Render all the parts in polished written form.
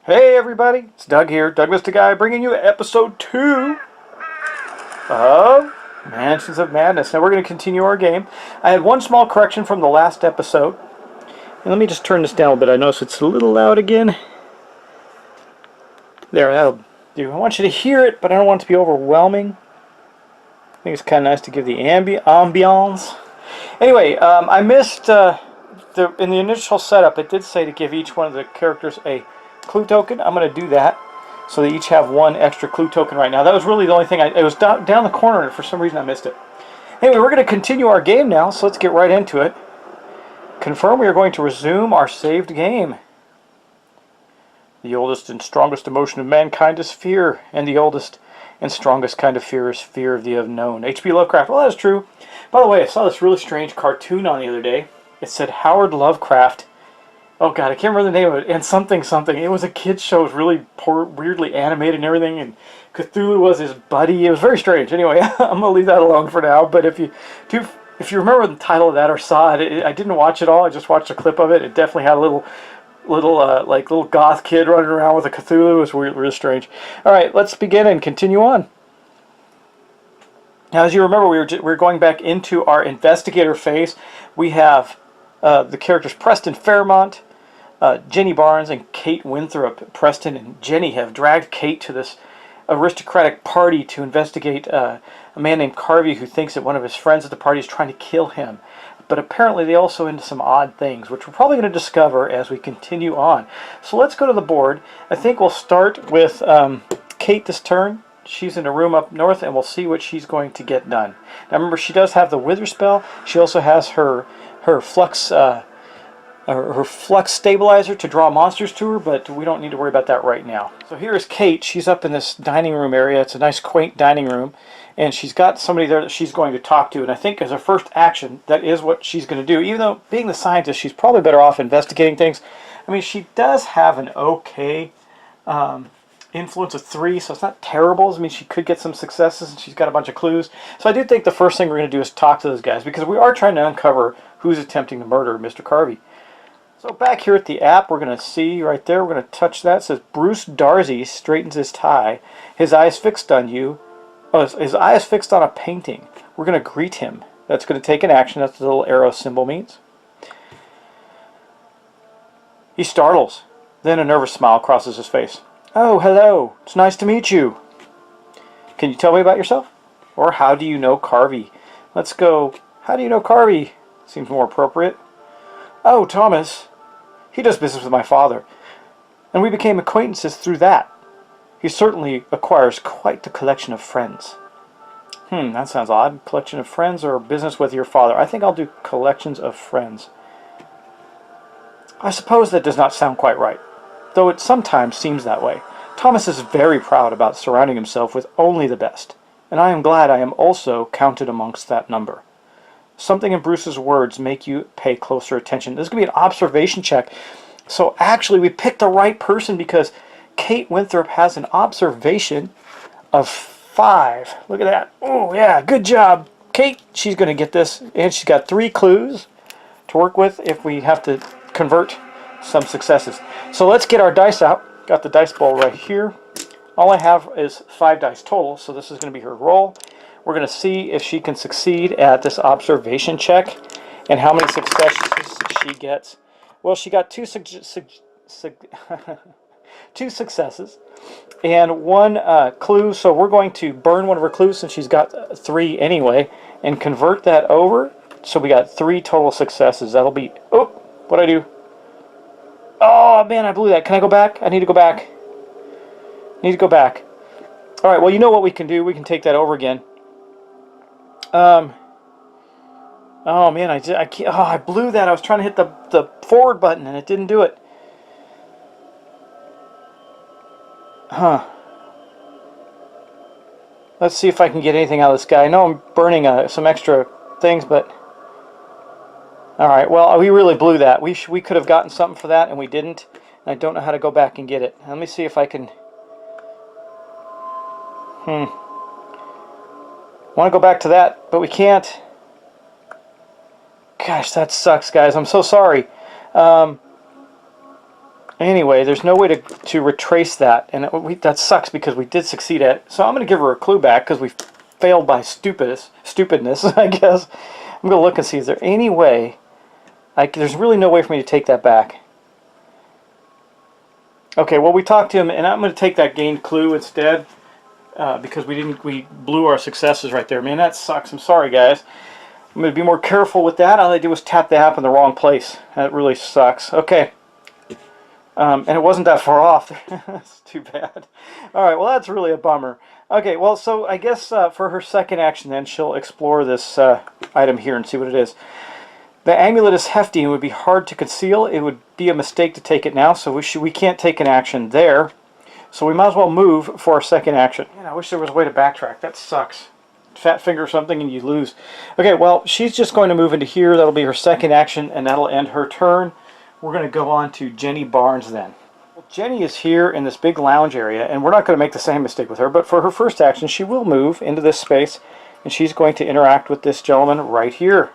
Hey everybody, it's Doug here, Doug Mr. Guy, bringing you episode 2 of Mansions of Madness. Now we're going to continue our game. I had one small correction from the last episode. And let me just turn this down a bit. I notice it's a little loud again. There, that'll do. I want you to hear it, but I don't want it to be overwhelming. I think it's kind of nice to give the ambiance. Anyway, I missed, in the initial setup, it did say to give each one of the characters a clue token. I'm going to do that so they each have one extra clue token right now. That was really the only thing. It was down the corner and for some reason I missed it. Anyway, we're going to continue our game now, so let's get right into it. Confirm we are going to resume our saved game. The oldest and strongest emotion of mankind is fear, and the oldest and strongest kind of fear is fear of the unknown. H.P. Lovecraft. Well, that is true. By the way, I saw this really strange cartoon on the other day. It said Howard Lovecraft. Oh god, I can't remember the name of it. And something. It was a kid's show. It was really poor, weirdly animated and everything. And Cthulhu was his buddy. It was very strange. Anyway, I'm going to leave that alone for now. But if you remember the title of that or saw it, I didn't watch it all. I just watched a clip of it. It definitely had a little goth kid running around with a Cthulhu. It was really strange. All right, let's begin and continue on. Now, as you remember, we're going back into our investigator phase. We have the characters Preston Fairmont, Jenny Barnes, and Kate Winthrop. Preston and Jenny have dragged Kate to this aristocratic party to investigate a man named Carvey who thinks that one of his friends at the party is trying to kill him. But apparently they also into some odd things, which we're probably going to discover as we continue on. So let's go to the board. I think we'll start with Kate this turn. She's in a room up north, and we'll see what she's going to get done. Now remember, she does have the Wither spell. She also has her flux stabilizer to draw monsters to her, but we don't need to worry about that right now. So here is Kate. She's up in this dining room area. It's a nice quaint dining room, and she's got somebody there that she's going to talk to, and I think as her first action, that is what she's going to do. Even though, being the scientist, she's probably better off investigating things. I mean, she does have an okay influence of 3, so it's not terrible. I mean, she could get some successes, and she's got a bunch of clues. So I do think the first thing we're going to do is talk to those guys, because we are trying to uncover who's attempting to murder Mr. Carvey. So back here at the app, we're going to see right there, we're going to touch that. It says, Bruce Darsey straightens his tie. His eyes fixed on you. Oh, his eyes fixed on a painting. We're going to greet him. That's going to take an action. That's what the little arrow symbol means. He startles. Then a nervous smile crosses his face. Oh, hello. It's nice to meet you. Can you tell me about yourself? Or how do you know Carvey? Let's go, how do you know Carvey? Seems more appropriate. Oh, Thomas. He does business with my father. And we became acquaintances through that. He certainly acquires quite the collection of friends. That sounds odd. Collection of friends or business with your father? I think I'll do collections of friends. I suppose that does not sound quite right, though it sometimes seems that way. Thomas is very proud about surrounding himself with only the best, and I am glad I am also counted amongst that number. Something in Bruce's words make you pay closer attention. This is going to be an observation check. So actually we picked the right person because Kate Winthrop has an observation of 5. Look at that. Oh yeah, good job, Kate. She's going to get this, and she's got 3 clues to work with if we have to convert some successes. So let's get our dice out. Got the dice ball right here. All I have is 5 dice total, so this is going to be her roll. We're going to see if she can succeed at this observation check and how many successes she gets. Well, she got 2 two successes and 1 clue, so we're going to burn one of her clues since she's got 3 anyway and convert that over. So we got 3 total successes. That'll be, oh, what'd I do? Oh man, I blew that. Can I go back? I need to go back. Need to go back. All right, well, you know what we can do. We can take that over again. Oh man, I can't, oh, I blew that. I was trying to hit the forward button and it didn't do it. Huh. Let's see if I can get anything out of this guy. I know I'm burning some extra things, but all right. Well, we really blew that. We could have gotten something for that, and we didn't. And I don't know how to go back and get it. Let me see if I can. Want to go back to that, but we can't. Gosh, that sucks, guys. I'm so sorry. Anyway, there's no way to retrace that, and that sucks because we did succeed at it. So I'm going to give her a clue back because we failed by stupidness, I guess. I'm going to look and see, is there any way... there's really no way for me to take that back. Okay, well, we talked to him, and I'm going to take that gained clue instead because we blew our successes right there. Man, that sucks. I'm sorry, guys. I'm going to be more careful with that. All I did was tap the app in the wrong place. That really sucks. Okay. And it wasn't that far off. That's too bad. All right, well, that's really a bummer. Okay, well, so I guess for her second action then, she'll explore this item here and see what it is. The amulet is hefty and would be hard to conceal. It would be a mistake to take it now, so we can't take an action there. So we might as well move for our second action. Man, I wish there was a way to backtrack. That sucks. Fat finger or something and you lose. Okay, well, she's just going to move into here. That'll be her second action, and that'll end her turn. We're going to go on to Jenny Barnes then. Well, Jenny is here in this big lounge area, and we're not going to make the same mistake with her, but for her first action, she will move into this space, and she's going to interact with this gentleman right here.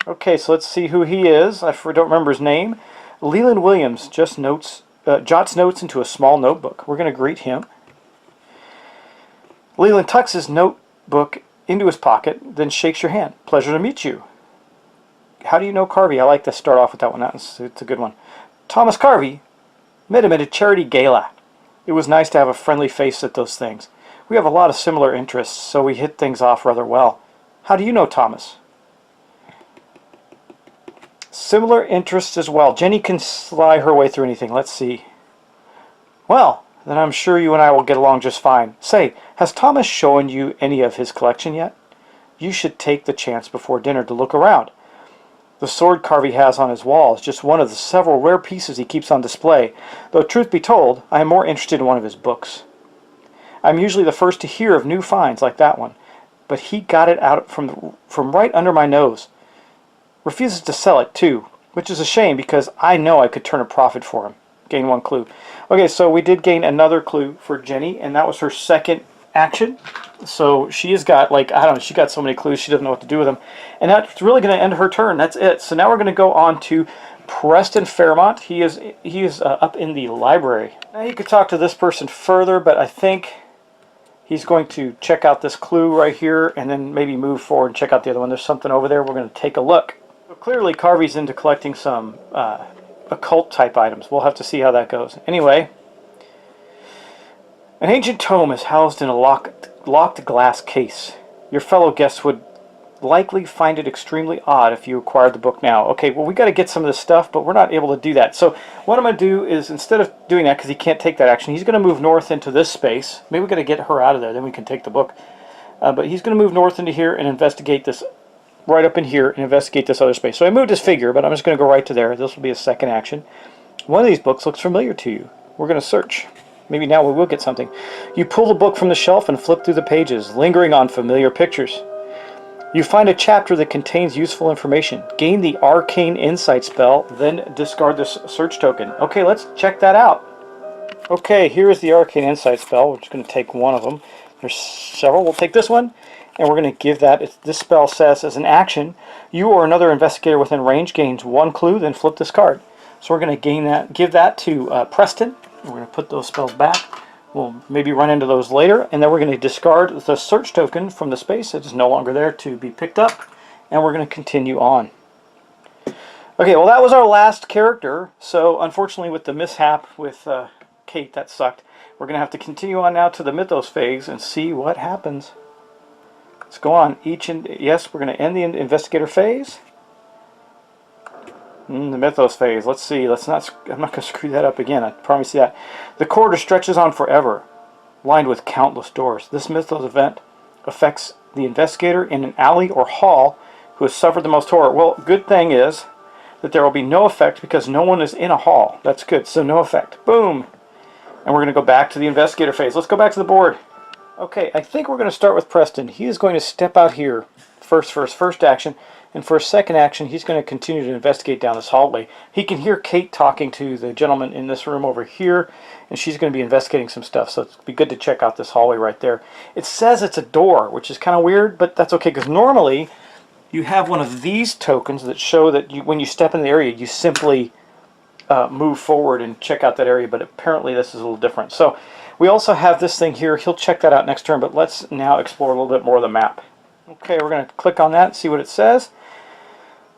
Okay, so let's see who he is. I don't remember his name. Leland Williams jots notes into a small notebook. We're going to greet him. Leland tucks his notebook into his pocket, then shakes your hand. Pleasure to meet you. How do you know Carvey? I like to start off with that one. It's a good one. Thomas Carvey. Met him at a charity gala. It was nice to have a friendly face at those things. We have a lot of similar interests, so we hit things off rather well. How do you know Thomas? Similar interests as well. Jenny can sly her way through anything. Let's see. Well, then I'm sure you and I will get along just fine. Say, has Thomas shown you any of his collection yet? You should take the chance before dinner to look around. The sword Carvey has on his wall is just one of the several rare pieces he keeps on display, though truth be told, I am more interested in one of his books. I'm usually the first to hear of new finds like that one, but he got it out from right under my nose. Refuses to sell it, too, which is a shame because I know I could turn a profit for him. Gain 1 clue. Okay, so we did gain another clue for Jenny, and that was her second action. So she has got, like, I don't know, she got so many clues she doesn't know what to do with them. And that's really going to end her turn. That's it. So now we're going to go on to Preston Fairmont. He is up in the library. Now you could talk to this person further, but I think he's going to check out this clue right here and then maybe move forward and check out the other one. There's something over there. We're going to take a look. So clearly Carvey's into collecting some occult type items. We'll have to see how that goes. Anyway, an ancient tome is housed in a locked glass case. Your fellow guests would likely find it extremely odd if you acquired the book now. Okay, well, we got to get some of this stuff, but we're not able to do that. So what I'm going to do is, instead of doing that, because he can't take that action, he's going to move north into this space. Maybe we're going to get her out of there, then we can take the book. But he's going to move north into here and investigate this, right up in here, and investigate this other space. So I moved his figure, but I'm just going to go right to there. This will be a second action. One of these books looks familiar to you. We're going to search. Maybe now we will get something. You pull the book from the shelf and flip through the pages, lingering on familiar pictures. You find a chapter that contains useful information. Gain the Arcane Insight spell, then discard this search token. Okay, let's check that out. Okay, here is the Arcane Insight spell. We're just going to take one of them. There's several. We'll take this one, and we're going to give that. This spell says, as an action, you or another investigator within range gains 1 clue, then flip this card. So we're going to gain that. Give that to Preston. We're going to put those spells back. We'll maybe run into those later, and then we're going to discard the search token from the space. It is no longer there to be picked up, and we're going to continue on. Okay, well that was our last character, so unfortunately with the mishap with Kate, that sucked. We're going to have to continue on now to the Mythos phase and see what happens. Let's go on. Yes, we're going to end the investigator phase. The Mythos phase. Let's see. I'm not going to screw that up again. I promise you that. The corridor stretches on forever, lined with countless doors. This Mythos event affects the investigator in an alley or hall who has suffered the most horror. Well, good thing is that there will be no effect because no one is in a hall. That's good. So no effect. Boom. And we're going to go back to the investigator phase. Let's go back to the board. Okay, I think we're going to start with Preston. He is going to step out here for his first action. And for his second action, he's going to continue to investigate down this hallway. He can hear Kate talking to the gentleman in this room over here, and she's going to be investigating some stuff, so it'd be good to check out this hallway right there. It says it's a door, which is kind of weird, but that's okay, because normally you have one of these tokens that show that when you step in the area, you simply move forward and check out that area, but apparently this is a little different. So we also have this thing here. He'll check that out next turn, but let's now explore a little bit more of the map. Okay, we're going to click on that and see what it says.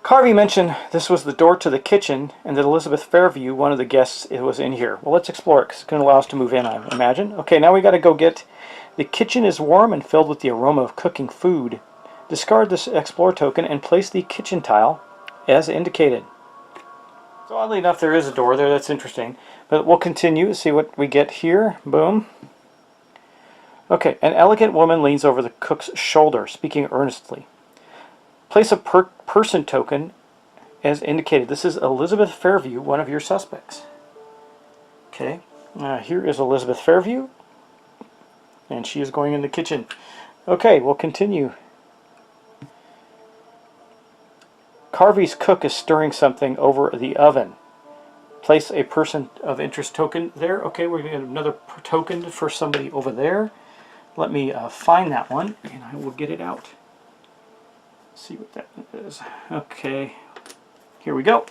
Carvey mentioned this was the door to the kitchen, and that Elizabeth Fairview, one of the guests, was in here. Well, let's explore it, because it's going to allow us to move in, I imagine. Okay, now we got to go get... The kitchen is warm and filled with the aroma of cooking food. Discard this Explore token and place the kitchen tile as indicated. So oddly enough, there is a door there. That's interesting. But we'll continue to see what we get here. Boom. Okay, an elegant woman leans over the cook's shoulder, speaking earnestly. Place a person token as indicated. This is Elizabeth Fairview, one of your suspects. Okay, here is Elizabeth Fairview, and she is going in the kitchen. Okay, we'll continue. Carvey's cook is stirring something over the oven. Place a person of interest token there. Okay, we're going to get another token for somebody over there. Let me find that one, and I will get it out. See what that is. Okay, here we go.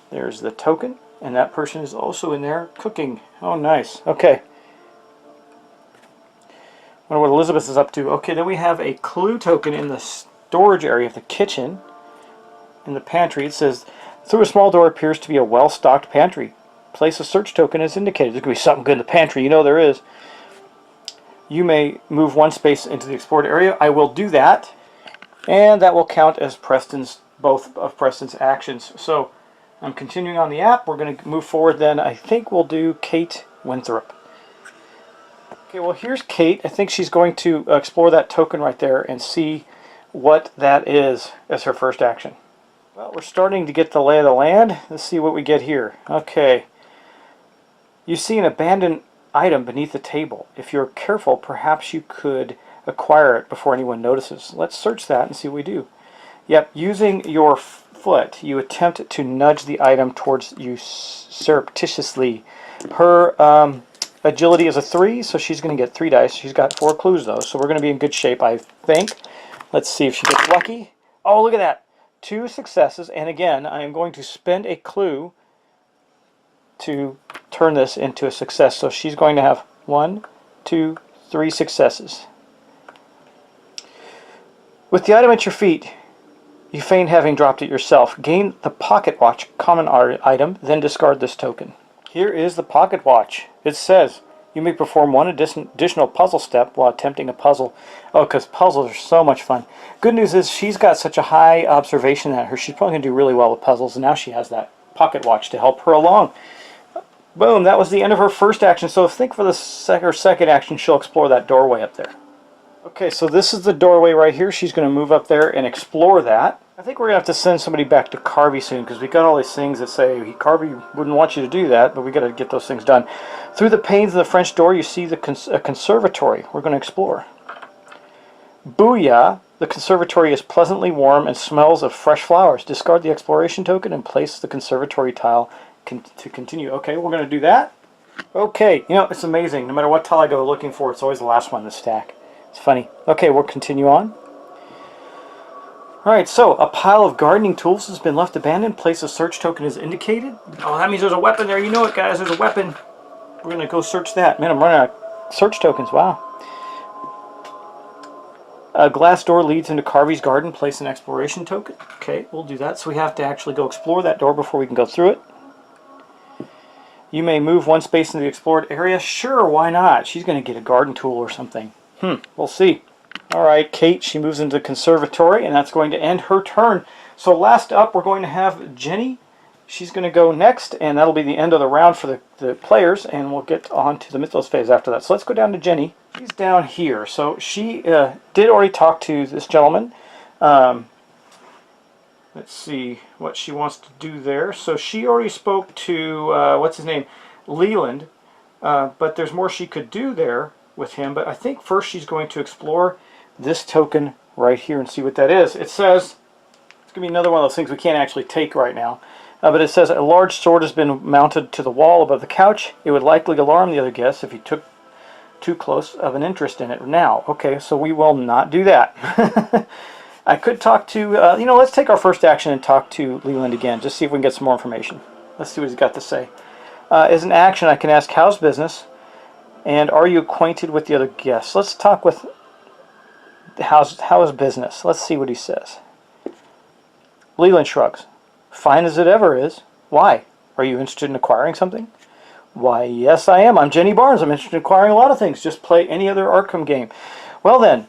There's the token, and that person is also in there cooking. Oh, nice. Okay. Wonder what Elizabeth is up to. Okay, then we have a clue token in the storage area of the kitchen. In the pantry, it says, through a small door appears to be a well-stocked pantry. Place a search token as indicated. There's going to be something good in the pantry. You know there is. You may move one space into the explored area. I will do that. And that will count as both of Preston's actions. So I'm continuing on the app. We're going to move forward then. I think we'll do Kate Winthrop. Okay, well here's Kate. I think she's going to explore that token right there and see what that is as her first action. Well, we're starting to get the lay of the land. Let's see what we get here. Okay. You see an abandoned item beneath the table. If you're careful, perhaps you could acquire it before anyone notices. Let's search that and see what we do. Yep, using your foot, you attempt to nudge the item towards you surreptitiously. Her agility is a 3, so she's going to get 3 dice. She's got 4 clues though, so we're going to be in good shape, I think. Let's see if she gets lucky. Oh, look at that. 2 successes, and again, I am going to spend a clue to turn this into a success. So she's going to have 1, 2, 3 successes. With the item at your feet, you feign having dropped it yourself. Gain the pocket watch, common item, then discard this token. Here is the pocket watch. It says, you may perform one additional puzzle step while attempting a puzzle. Oh, because puzzles are so much fun. Good news is she's got such a high observation at her. She's probably going to do really well with puzzles, and now she has that pocket watch to help her along. Boom, that was the end of her first action. So think for the second action, she'll explore that doorway up there. Okay, so this is the doorway right here. She's going to move up there and explore that. I think we're going to have to send somebody back to Carvey soon, because we got all these things that say Carvey wouldn't want you to do that, but we got to get those things done. Through the panes of the French door, you see a conservatory. We're going to explore. Booyah! The conservatory is pleasantly warm and smells of fresh flowers. Discard the exploration token and place the conservatory tile to continue. Okay, we're going to do that. Okay, you know, it's amazing. No matter what tile I go looking for, it's always the last one in the stack. It's funny. Okay, we'll continue on. Alright, so a pile of gardening tools has been left abandoned. Place a search token as indicated. Oh, that means there's a weapon there. You know it, guys. There's a weapon. We're going to go search that. Man, I'm running out search tokens. Wow. A glass door leads into Carvey's garden. Place an exploration token. Okay, we'll do that. So we have to actually go explore that door before we can go through it. You may move one space in the explored area. Sure, why not? She's going to get a garden tool or something. We'll see. All right, Kate, she moves into the conservatory, and that's going to end her turn. So last up, we're going to have Jenny. She's going to go next, and that'll be the end of the round for the players, and we'll get on to the Mythos phase after that. So let's go down to Jenny. She's down here. So she did already talk to this gentleman. Let's see what she wants to do there. So she already spoke to, what's his name, Leland, but there's more she could do there with him. But I think first she's going to explore this token right here and see what that is. It says, it's going to be another one of those things we can't actually take right now. But it says, a large sword has been mounted to the wall above the couch. It would likely alarm the other guests if you took too close of an interest in it now. Okay, so we will not do that. I could talk to, let's take our first action and talk to Leland again, just see if we can get some more information. Let's see what he's got to say. As an action, I can ask, how's business? And are you acquainted with the other guests? Let's talk with, how is business? Let's see what he says. Leland shrugs. Fine as it ever is. Why? Are you interested in acquiring something? Why, yes, I am. I'm Jenny Barnes. I'm interested in acquiring a lot of things. Just play any other Arkham game. Well then,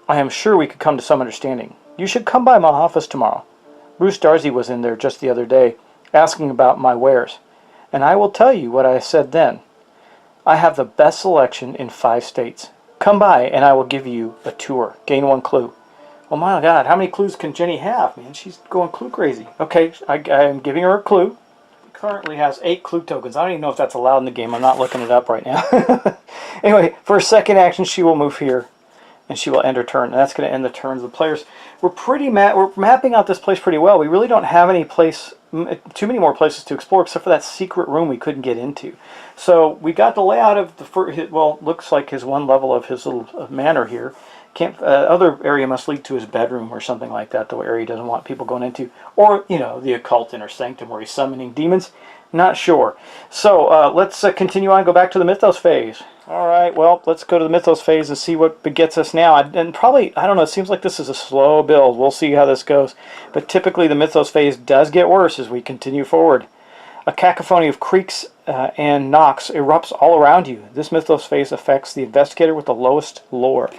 I am sure we could come to some understanding. You should come by my office tomorrow. Bruce Darcy was in there just the other day, asking about my wares. And I will tell you what I said then. I have the best selection in 5 states. Come by and I will give you a tour. Gain 1 clue. Oh my God, how many clues can Jenny have? Man, she's going clue crazy. Okay, I am giving her a clue. Currently has 8 clue tokens. I don't even know if that's allowed in the game. I'm not looking it up right now. Anyway, for a second action, she will move here, and she will end her turn. And that's going to end the turns of the players. We're mapping out this place pretty well. We really don't have any too many more places to explore, except for that secret room we couldn't get into. So we got the layout of the first. Well, looks like his one level of his little manor here. Other area must lead to his bedroom or something like that, the area he doesn't want people going into. Or, the occult inner sanctum where he's summoning demons. Not sure. So, let's continue on, go back to the Mythos phase. Alright, well, let's go to the Mythos phase and see what begets us now. And probably, I don't know, it seems like this is a slow build. We'll see how this goes. But typically the Mythos phase does get worse as we continue forward. A cacophony of creaks and knocks erupts all around you. This Mythos phase affects the investigator with the lowest lore.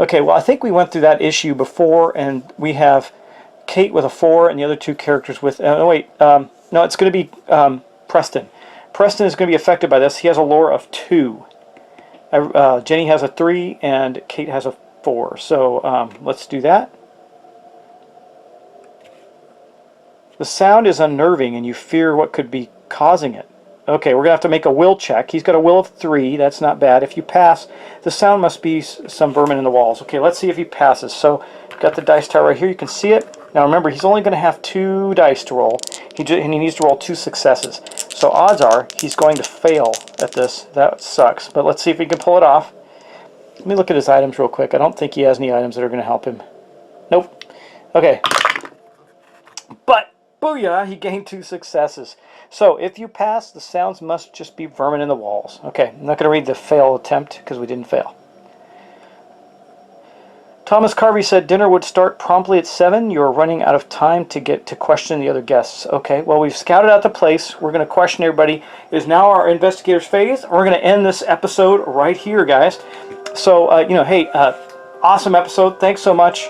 Okay, well, I think we went through that issue before, and we have Kate with a 4 and the other 2 characters with... no, it's going to be Preston. Preston is going to be affected by this. He has a lore of 2. Jenny has a 3, and Kate has a 4. So let's do that. The sound is unnerving, and you fear what could be causing it. Okay, we're going to have to make a will check. He's got a will of 3. That's not bad. If you pass, the sound must be some vermin in the walls. Okay, let's see if he passes. So, got the dice tower right here. You can see it. Now remember, he's only going to have 2 dice to roll. And he needs to roll 2 successes. So odds are he's going to fail at this. That sucks. But let's see if he can pull it off. Let me look at his items real quick. I don't think he has any items that are going to help him. Nope. Okay. But, booyah, he gained 2 successes. So, if you pass, the sounds must just be vermin in the walls. Okay, I'm not going to read the fail attempt because we didn't fail. Thomas Carvey said dinner would start promptly at 7. You're running out of time to get to question the other guests. Okay, well, we've scouted out the place. We're going to question everybody. It is now our investigators phase. We're going to end this episode right here, guys. So, hey, awesome episode. Thanks so much.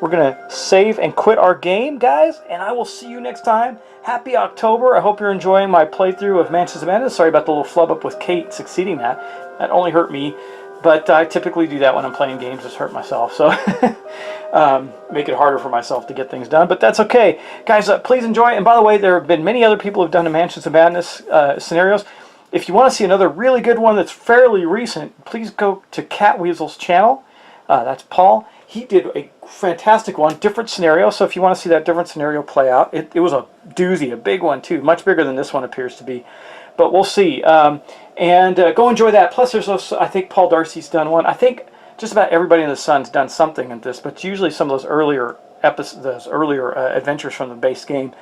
We're going to save and quit our game, guys, and I will see you next time. Happy October. I hope you're enjoying my playthrough of Mansions of Madness. Sorry about the little flub up with Kate succeeding that. That only hurt me, but I typically do that when I'm playing games, just hurt myself. So make it harder for myself to get things done, but that's okay. Guys, please enjoy. And by the way, there have been many other people who've done the Mansions of Madness scenarios. If you want to see another really good one that's fairly recent, please go to Cat Weasel's channel. That's Paul. He did a fantastic one, different scenario. So if you want to see that different scenario play out, it was a doozy, a big one too, much bigger than this one appears to be. But we'll see. And go enjoy that. Plus, there's also, I think Paul Darcy's done one. I think just about everybody in the Sun's done something in this, but usually some of those earlier episodes, those earlier adventures from the base game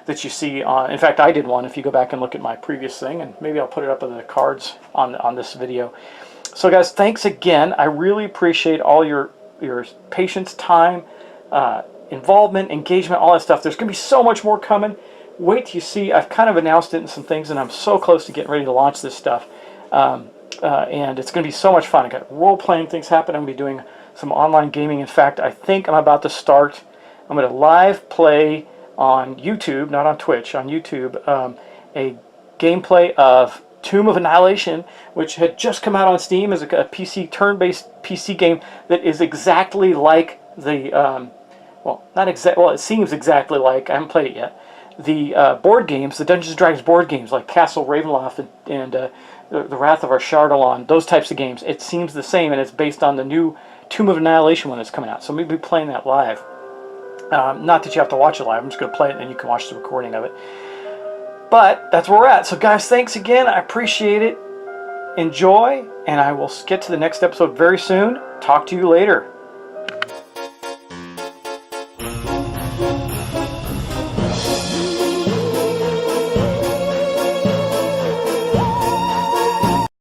that you see on. In fact, I did one. If you go back and look at my previous thing, and maybe I'll put it up in the cards on this video. So guys, thanks again. I really appreciate all your patience, time, involvement, engagement, all that stuff. There's going to be so much more coming. Wait till you see. I've kind of announced it in some things, and I'm so close to getting ready to launch this stuff. And it's going to be so much fun. I got role-playing things happening. I'm going to be doing some online gaming. In fact, I think I'm about to start. I'm going to live play on YouTube, not on Twitch, on YouTube, a gameplay of Tomb of Annihilation, which had just come out on Steam as a PC turn-based PC game that is exactly like the well, not exact. Well, it seems exactly like, I haven't played it yet, the board games, the Dungeons and Dragons board games like Castle Ravenloft and the Wrath of Ashardalon, those types of games. It seems the same, and it's based on the new Tomb of Annihilation one that's coming out. So we'll be playing that live. Not that you have to watch it live. I'm just going to play it, and then you can watch the recording of it. But that's where we're at. So guys, thanks again. I appreciate it. Enjoy, and I will get to the next episode very soon. Talk to you later.